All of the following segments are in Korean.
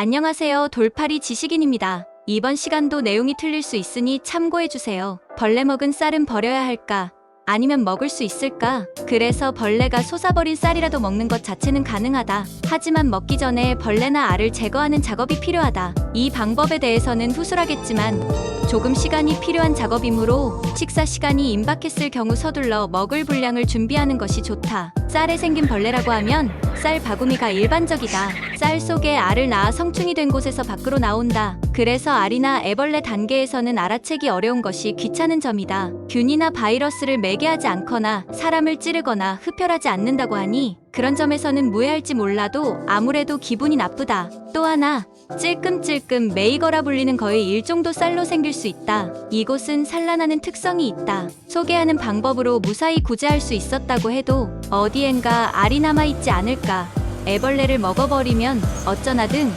안녕하세요. 돌팔이 지식인입니다. 이번 시간도 내용이 틀릴 수 있으니 참고해주세요. 벌레 먹은 쌀은 버려야 할까? 아니면 먹을 수 있을까? 그래서 벌레가 솟아버린 쌀이라도 먹는 것 자체는 가능하다. 하지만 먹기 전에 벌레나 알을 제거하는 작업이 필요하다. 이 방법에 대해서는 후술하겠지만 조금 시간이 필요한 작업이므로 식사 시간이 임박했을 경우 서둘러 먹을 분량을 준비하는 것이 좋다. 쌀에 생긴 벌레라고 하면 쌀 바구미가 일반적이다. 쌀 속에 알을 낳아 성충이 된 곳에서 밖으로 나온다. 그래서 알이나 애벌레 단계에서는 알아채기 어려운 것이 귀찮은 점이다. 균이나 바이러스를 매개하지 않거나 사람을 찌르거나 흡혈하지 않는다고 하니 그런 점에서는 무해할지 몰라도 아무래도 기분이 나쁘다. 또 하나, 찔끔찔끔 메이거라 불리는 거의 일종도 쌀로 생길 수 있다. 이곳은 산란하는 특성이 있다. 소개하는 방법으로 무사히 구제할 수 있었다고 해도 어디엔가 알이 남아있지 않을까. 애벌레를 먹어버리면 어쩌나 등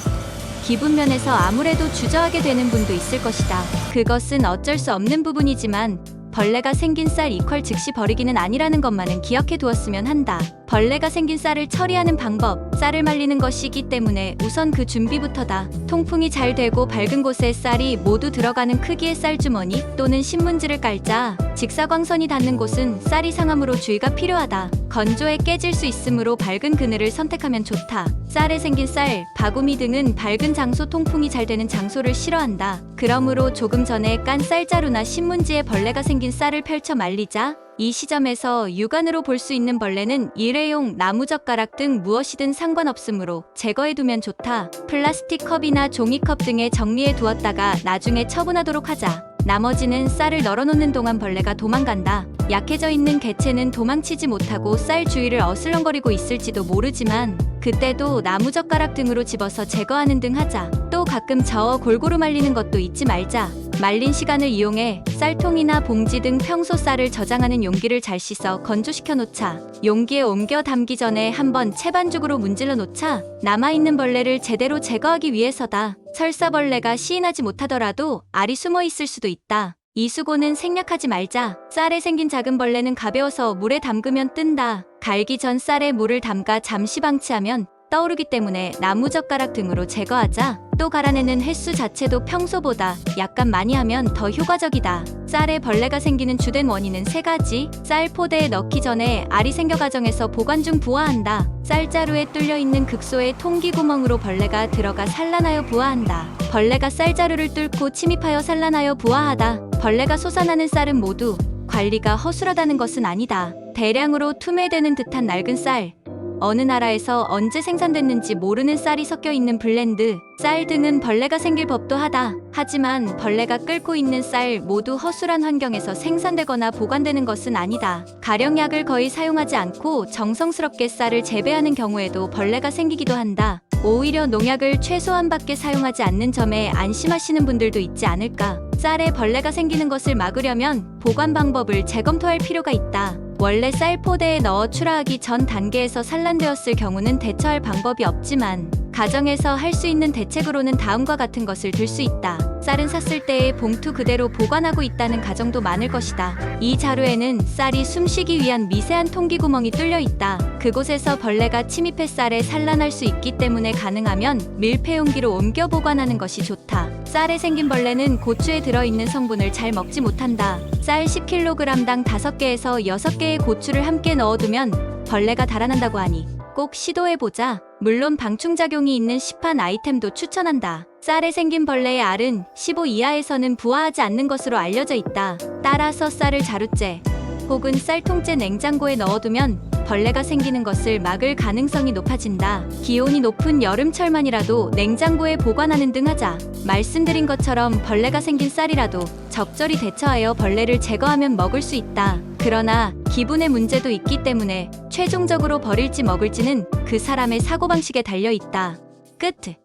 기분 면에서 아무래도 주저하게 되는 분도 있을 것이다. 그것은 어쩔 수 없는 부분이지만 벌레가 생긴 쌀 이퀄 즉시 버리기는 아니라는 것만은 기억해 두었으면 한다. 벌레가 생긴 쌀을 처리하는 방법, 쌀을 말리는 것이기 때문에 우선 그 준비부터다. 통풍이 잘 되고 밝은 곳에 쌀이 모두 들어가는 크기의 쌀주머니 또는 신문지를 깔자. 직사광선이 닿는 곳은 쌀이 상함으로 주의가 필요하다. 건조해 깨질 수 있으므로 밝은 그늘을 선택하면 좋다. 쌀에 생긴 쌀, 바구미 등은 밝은 장소, 통풍이 잘 되는 장소를 싫어한다. 그러므로 조금 전에 깐 쌀자루나 신문지에 벌레가 생긴 쌀을 펼쳐 말리자. 이 시점에서 육안으로 볼 수 있는 벌레는 일회용 나무젓가락 등 무엇이든 상관없으므로 제거해두면 좋다. 플라스틱 컵이나 종이컵 등에 정리해 두었다가 나중에 처분하도록 하자. 나머지는 쌀을 널어놓는 동안 벌레가 도망간다. 약해져 있는 개체는 도망치지 못하고 쌀 주위를 어슬렁거리고 있을지도 모르지만 그때도 나무젓가락 등으로 집어서 제거하는 등 하자. 또 가끔 저어 골고루 말리는 것도 잊지 말자. 말린 시간을 이용해 쌀통이나 봉지 등 평소 쌀을 저장하는 용기를 잘 씻어 건조시켜 놓자. 용기에 옮겨 담기 전에 한번 채반죽으로 문질러 놓자. 남아있는 벌레를 제대로 제거하기 위해서다. 설사벌레가 시인하지 못하더라도 알이 숨어 있을 수도 있다. 이 수고는 생략하지 말자. 쌀에 생긴 작은 벌레는 가벼워서 물에 담그면 뜬다. 갈기 전 쌀에 물을 담가 잠시 방치하면 떠오르기 때문에 나무젓가락 등으로 제거하자. 또 갈아내는 횟수 자체도 평소보다 약간 많이 하면 더 효과적이다. 쌀에 벌레가 생기는 주된 원인은 세 가지. 쌀 포대에 넣기 전에 알이 생겨 가정에서 보관 중 부화한다. 쌀자루에 뚫려 있는 극소의 통기 구멍으로 벌레가 들어가 산란하여 부화한다. 벌레가 쌀자루를 뚫고 침입하여 산란하여 부화하다. 벌레가 솟아나는 쌀은 모두 관리가 허술하다는 것은 아니다. 대량으로 투매되는 듯한 낡은 쌀, 어느 나라에서 언제 생산됐는지 모르는 쌀이 섞여 있는 블렌드, 쌀 등은 벌레가 생길 법도 하다. 하지만 벌레가 끓고 있는 쌀 모두 허술한 환경에서 생산되거나 보관되는 것은 아니다. 가령약을 거의 사용하지 않고 정성스럽게 쌀을 재배하는 경우에도 벌레가 생기기도 한다. 오히려 농약을 최소한밖에 사용하지 않는 점에 안심하시는 분들도 있지 않을까. 쌀에 벌레가 생기는 것을 막으려면 보관 방법을 재검토할 필요가 있다. 원래 쌀 포대에 넣어 출하하기 전 단계에서 산란되었을 경우는 대처할 방법이 없지만 가정에서 할 수 있는 대책으로는 다음과 같은 것을 들 수 있다. 쌀은 샀을 때의 봉투 그대로 보관하고 있다는 가정도 많을 것이다. 이 자루에는 쌀이 숨쉬기 위한 미세한 통기 구멍이 뚫려 있다. 그곳에서 벌레가 침입해 쌀에 산란할 수 있기 때문에 가능하면 밀폐 용기로 옮겨 보관하는 것이 좋다. 쌀에 생긴 벌레는 고추에 들어있는 성분을 잘 먹지 못한다. 쌀 10kg당 5개에서 6개의 고추를 함께 넣어두면 벌레가 달아난다고 하니 꼭 시도해보자. 물론 방충작용이 있는 시판 아이템도 추천한다. 쌀에 생긴 벌레의 알은 15 이하에서는 부화하지 않는 것으로 알려져 있다. 따라서 쌀을 자루째 혹은 쌀통째 냉장고에 넣어두면 벌레가 생기는 것을 막을 가능성이 높아진다. 기온이 높은 여름철만이라도 냉장고에 보관하는 등 하자. 말씀드린 것처럼 벌레가 생긴 쌀이라도 적절히 대처하여 벌레를 제거하면 먹을 수 있다. 그러나 기분의 문제도 있기 때문에 최종적으로 버릴지 먹을지는 그 사람의 사고방식에 달려 있다. 끝.